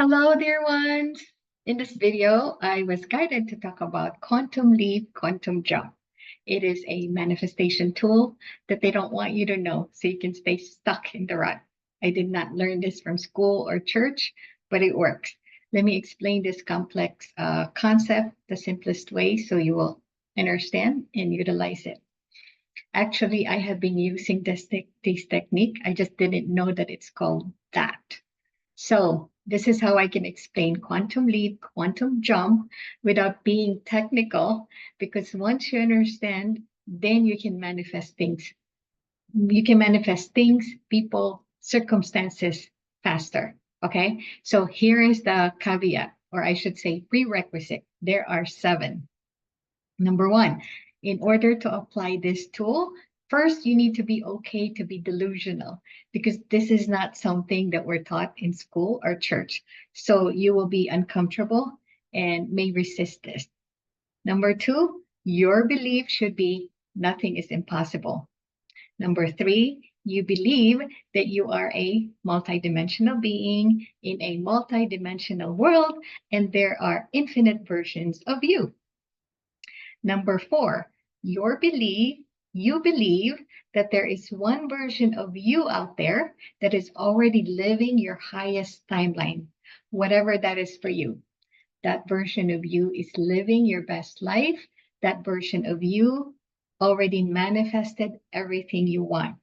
Hello, dear ones. In this video, I was guided to talk about quantum leap, quantum jump. It is a manifestation tool that they don't want you to know so you can stay stuck in the rut. I did not learn this from school or church, but it works. Let me explain this complex concept the simplest way so you will understand and utilize it. Actually, I have been using this technique. I just didn't know that it's called that. So this is how I can explain quantum leap, quantum jump without being technical, because once you understand, then you can manifest things. You can manifest things, people, circumstances faster. Okay. So here is the caveat, or I should say prerequisite. There are 7. Number 1, in order to apply this tool, first, you need to be okay to be delusional, because this is not something that we're taught in school or church. So you will be uncomfortable and may resist this. Number 2, your belief should be nothing is impossible. Number 3, you believe that you are a multidimensional being in a multidimensional world, and there are infinite versions of you. Number 4, you believe that there is one version of you out there that is already living your highest timeline, whatever that is for you. That version of you is living your best life. That version of you already manifested everything you want.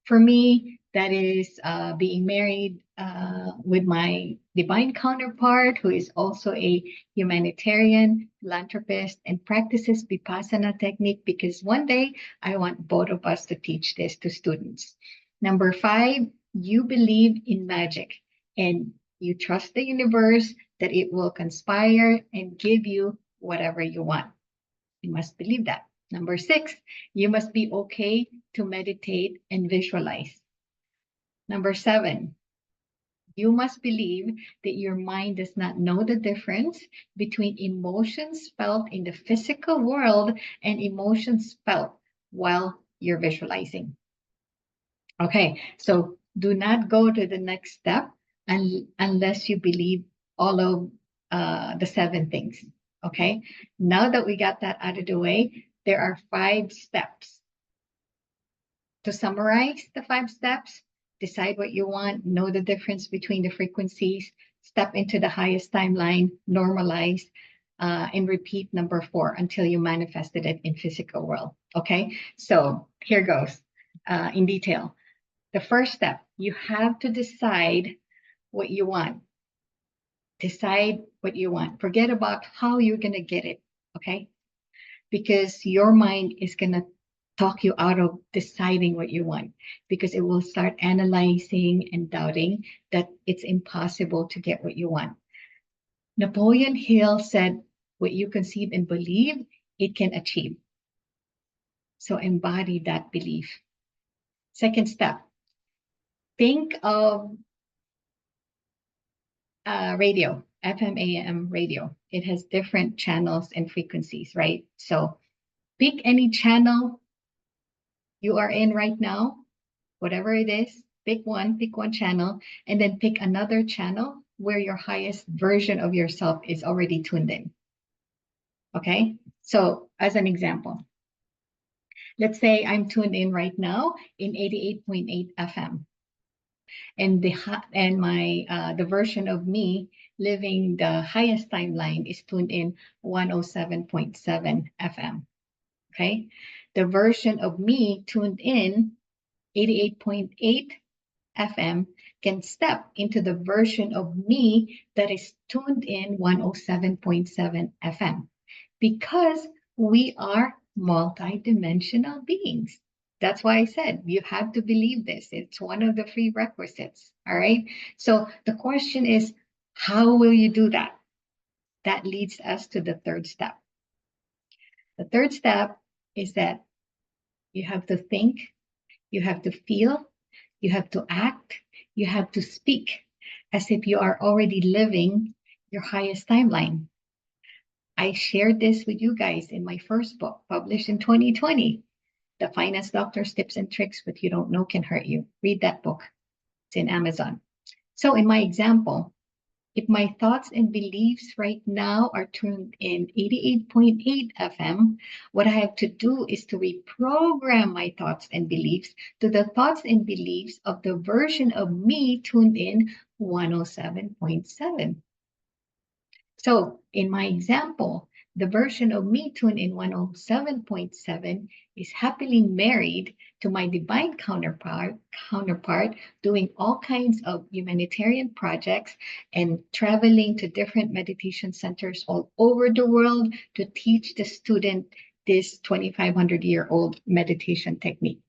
For me, that is being married with my divine counterpart, who is also a humanitarian, philanthropist, and practices Vipassana technique, because one day I want both of us to teach this to students. Number 5, you believe in magic and you trust the universe that it will conspire and give you whatever you want. You must believe that. Number 6, you must be okay to meditate and visualize. Number 7, you must believe that your mind does not know the difference between emotions felt in the physical world and emotions felt while you're visualizing. Okay, so do not go to the next step unless you believe all of the 7 things. Okay, now that we got that out of the way, there are 5 steps. To summarize the 5 steps, decide what you want, know the difference between the frequencies, step into the highest timeline, normalize, and repeat number 4 until you manifested it in physical world. Okay, so here goes in detail. The first step, you have to decide what you want. Decide what you want. Forget about how you're going to get it, okay? Because your mind is going to talk you out of deciding what you want, because it will start analyzing and doubting that it's impossible to get what you want. Napoleon Hill said, what you conceive and believe, it can achieve. So embody that belief. Second step, think of radio, FM, AM radio. It has different channels and frequencies, right? So pick any channel you are in right now, whatever it is, pick one channel, and then pick another channel where your highest version of yourself is already tuned in. Okay, so as an example, let's say I'm tuned in right now in 88.8 FM. And the version of me living the highest timeline is tuned in 107.7 FM. Okay, the version of me tuned in 88.8 FM can step into the version of me that is tuned in 107.7 FM, because we are multidimensional beings. That's why I said you have to believe this. It's one of the prerequisites. All right. So the question is, how will you do that? That leads us to the third step. The third step is that you have to think, you have to feel, you have to act, you have to speak as if you are already living your highest timeline. I shared this with you guys in my first book, published in 2020. The Finance Doctor's Tips and Tricks What You Don't Know Can Hurt You. Read that book. It's in Amazon. So in my example, If my thoughts and beliefs right now are tuned in 88.8 FM, what I have to do is to reprogram my thoughts and beliefs to the thoughts and beliefs of the version of me tuned in 107.7. So in my example, the version of me tuned in 107.7 is happily married to my divine counterpart doing all kinds of humanitarian projects and traveling to different meditation centers all over the world to teach the student this 2,500-year-old meditation technique.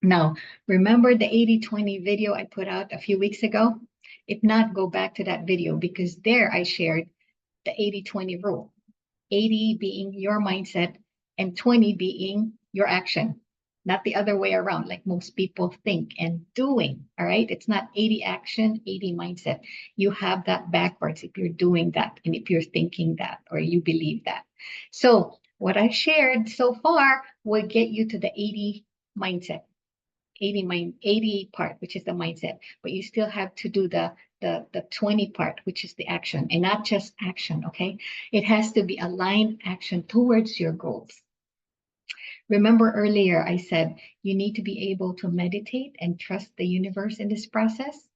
Now, remember the 80-20 video I put out a few weeks ago? If not, go back to that video because there I shared the 80-20 rule. 80 being your mindset and 20 being your action, not the other way around like most people think and doing, all right? It's not 80 action, 80 mindset. You have that backwards if you're doing that and if you're thinking that or you believe that. So what I shared so far will get you to the 80 mindset. 80 part, which is the mindset, but you still have to do the 20 part, which is the action, and not just action, okay? It has to be aligned action towards your goals. Remember earlier I said you need to be able to meditate and trust the universe in this process.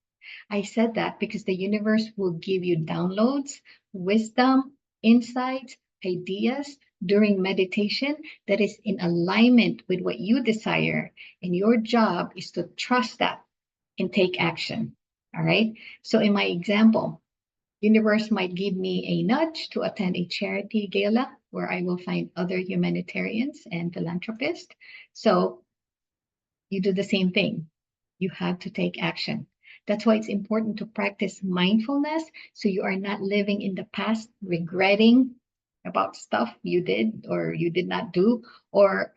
I said that because the universe will give you downloads, wisdom, insights, ideas during meditation that is in alignment with what you desire. And your job is to trust that and take action. All right. So in my example, universe might give me a nudge to attend a charity gala where I will find other humanitarians and philanthropists. So you do the same thing. You have to take action. That's why it's important to practice mindfulness so you are not living in the past regretting about stuff you did or you did not do, or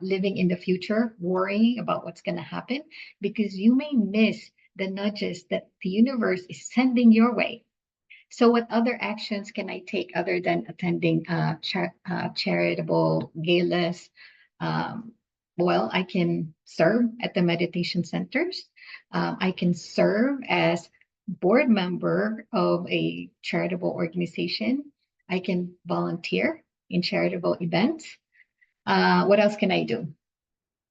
living in the future worrying about what's going to happen, because you may miss the nudges that the universe is sending your way. So what other actions can I take other than attending charitable galas? Um, well, I can serve at the meditation centers. I can serve as board member of a charitable organization. I can volunteer in charitable events. What else can I do?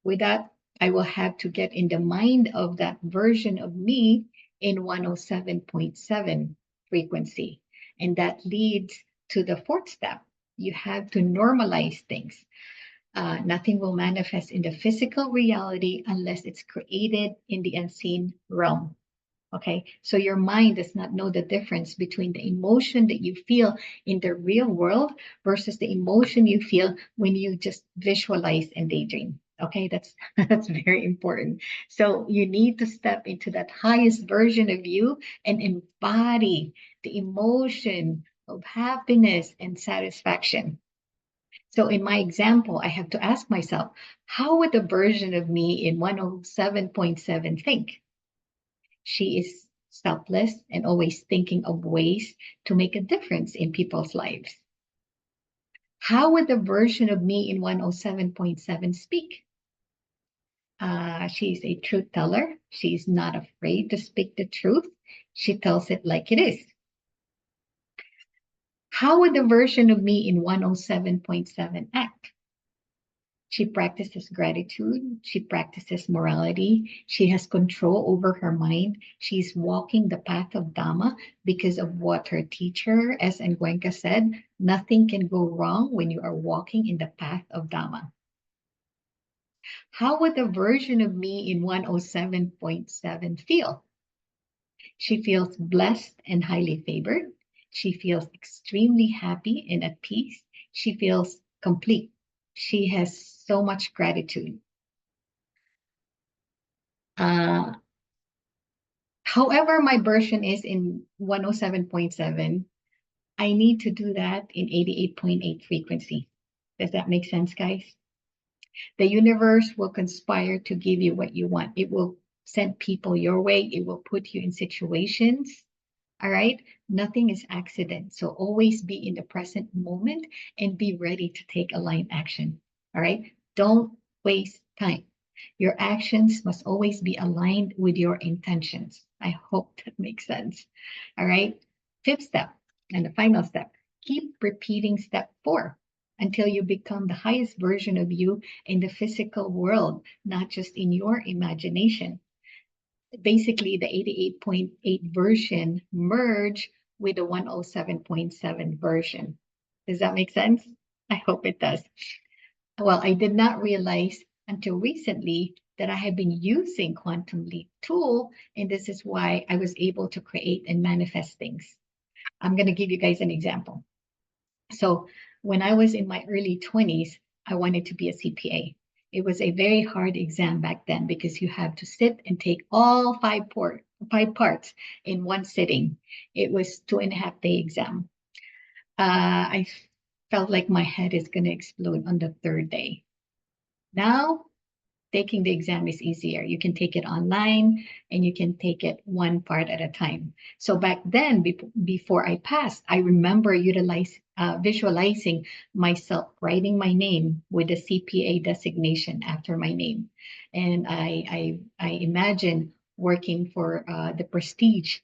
With that, I will have to get in the mind of that version of me in 107.7 frequency. And that leads to the fourth step. You have to normalize things. Nothing will manifest in the physical reality unless it's created in the unseen realm. Okay, so your mind does not know the difference between the emotion that you feel in the real world versus the emotion you feel when you just visualize and daydream. Okay, that's very important. So you need to step into that highest version of you and embody the emotion of happiness and satisfaction. So in my example, I have to ask myself, how would the version of me in 107.7 think? She is selfless and always thinking of ways to make a difference in people's lives. How would the version of me in 107.7 speak? She's a truth teller. She's not afraid to speak the truth. She tells it like it is. How would the version of me in 107.7 act? She practices gratitude. She practices morality. She has control over her mind. She's walking the path of Dhamma because of what her teacher, as Nguyenka said, nothing can go wrong when you are walking in the path of Dhamma. How would the version of me in 107.7 feel? She feels blessed and highly favored. She feels extremely happy and at peace. She feels complete. She has so much gratitude. However, my version is in 107.7, I need to do that in 88.8 frequency. Does that make sense, guys? The universe will conspire to give you what you want. It will send people your way. It will put you in situations. All right. Nothing is accident. So always be in the present moment and be ready to take aligned action. All right. Don't waste time. Your actions must always be aligned with your intentions. I hope that makes sense. All right. Fifth step, and the final step, keep repeating step 4 until you become the highest version of you in the physical world, not just in your imagination. Basically, the 88.8 version merge with the 107.7 version. Does that make sense? I hope it does. Well, I did not realize until recently that I have been using Quantum Leap tool, and this is why I was able to create and manifest things. I'm going to give you guys an example. So when I was in my early 20s, I wanted to be a CPA. It was a very hard exam back then because you have to sit and take all five parts in one sitting. It was 2.5 day exam. I felt like my head is going to explode on the third day. Now taking the exam is easier. You can take it online and you can take it one part at a time. So back then, before I passed, I remember visualizing myself writing my name with a CPA designation after my name. And I imagine working for the prestige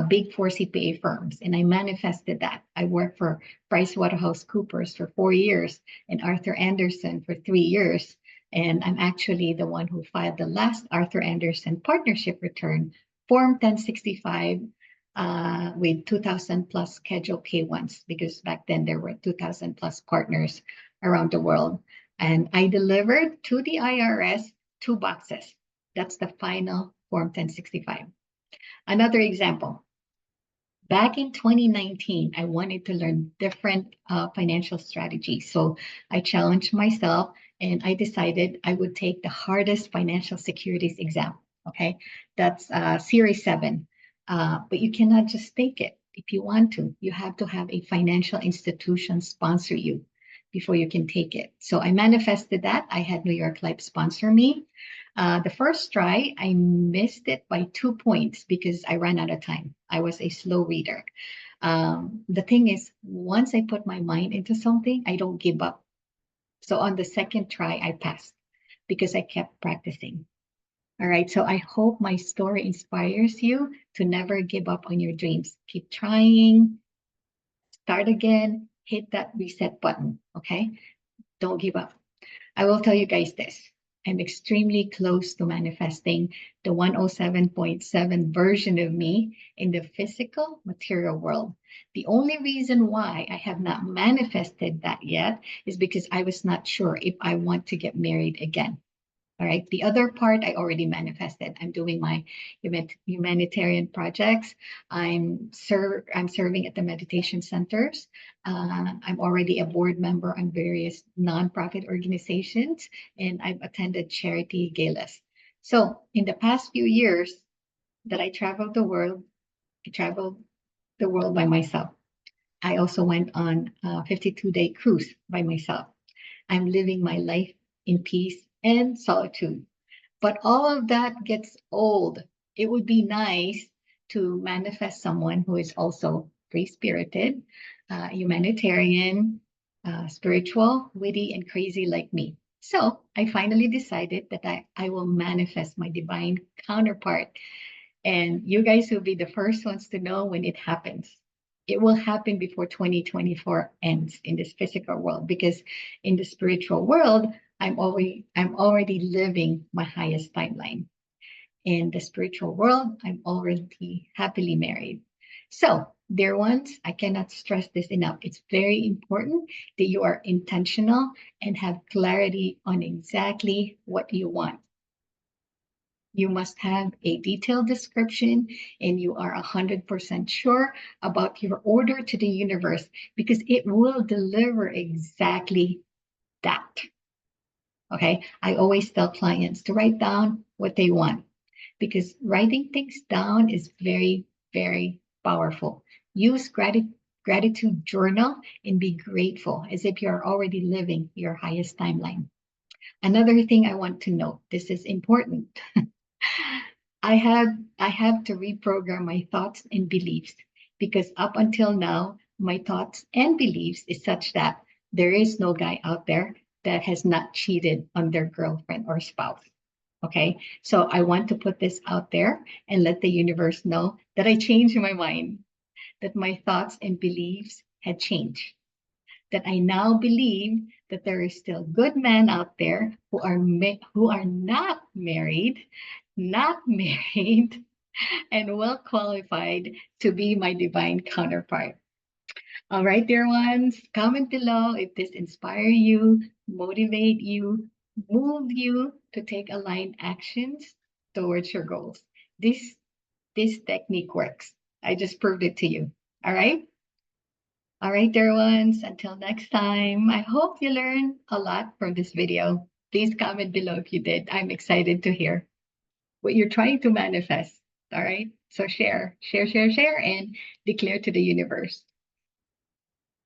big four CPA firms. And I manifested that. I worked for PricewaterhouseCoopers for 4 years and Arthur Andersen for 3 years. And I'm actually the one who filed the last Arthur Andersen partnership return, Form 1065, with 2,000 plus Schedule K1s, because back then there were 2,000 plus partners around the world. And I delivered to the IRS 2 boxes. That's the final Form 1065. Another example. Back in 2019, I wanted to learn different financial strategies. So I challenged myself and I decided I would take the hardest financial securities exam. Okay, that's Series 7. But you cannot just take it if you want to. You have to have a financial institution sponsor you before you can take it. So I manifested that. I had New York Life sponsor me. The first try, I missed it by 2 points because I ran out of time. I was a slow reader. The thing is, once I put my mind into something, I don't give up. So on the second try, I passed because I kept practicing. All right. So I hope my story inspires you to never give up on your dreams. Keep trying, start again, hit that reset button. Okay. Don't give up. I will tell you guys this. I'm extremely close to manifesting the 107.7 version of me in the physical material world. The only reason why I have not manifested that yet is because I was not sure if I want to get married again. All right. The other part I already manifested. I'm doing my humanitarian projects. I'm serving at the meditation centers. I'm already a board member on various nonprofit organizations, and I've attended charity galas. So in the past few years that I traveled the world by myself. I also went on a 52-day cruise by myself. I'm living my life in peace and solitude. But all of that gets old. It would be nice to manifest someone who is also free spirited, humanitarian, spiritual, witty, and crazy like me. So I finally decided that I will manifest my divine counterpart. And you guys will be the first ones to know when it happens. It will happen before 2024 ends in this physical world, because in the spiritual world, I'm already living my highest timeline. In the spiritual world, I'm already happily married. So, dear ones, I cannot stress this enough. It's very important that you are intentional and have clarity on exactly what you want. You must have a detailed description and you are 100% sure about your order to the universe, because it will deliver exactly that. Okay. I always tell clients to write down what they want, because writing things down is very, very powerful. Use gratitude journal and be grateful as if you're already living your highest timeline. Another thing I want to note, this is important. I have to reprogram my thoughts and beliefs, because up until now, my thoughts and beliefs is such that there is no guy out there that has not cheated on their girlfriend or spouse. Okay, so I want to put this out there and let the universe know that I changed my mind, that my thoughts and beliefs had changed. That I now believe that there is still good men out there who are not married, not married, and well qualified to be my divine counterpart. All right, dear ones, comment below if this inspire you, motivate you, move you to take aligned actions towards your goals. This technique works. I just proved it to you. All right? All right, dear ones, until next time, I hope you learned a lot from this video. Please comment below if you did. I'm excited to hear what you're trying to manifest. All right? So share, and declare to the universe.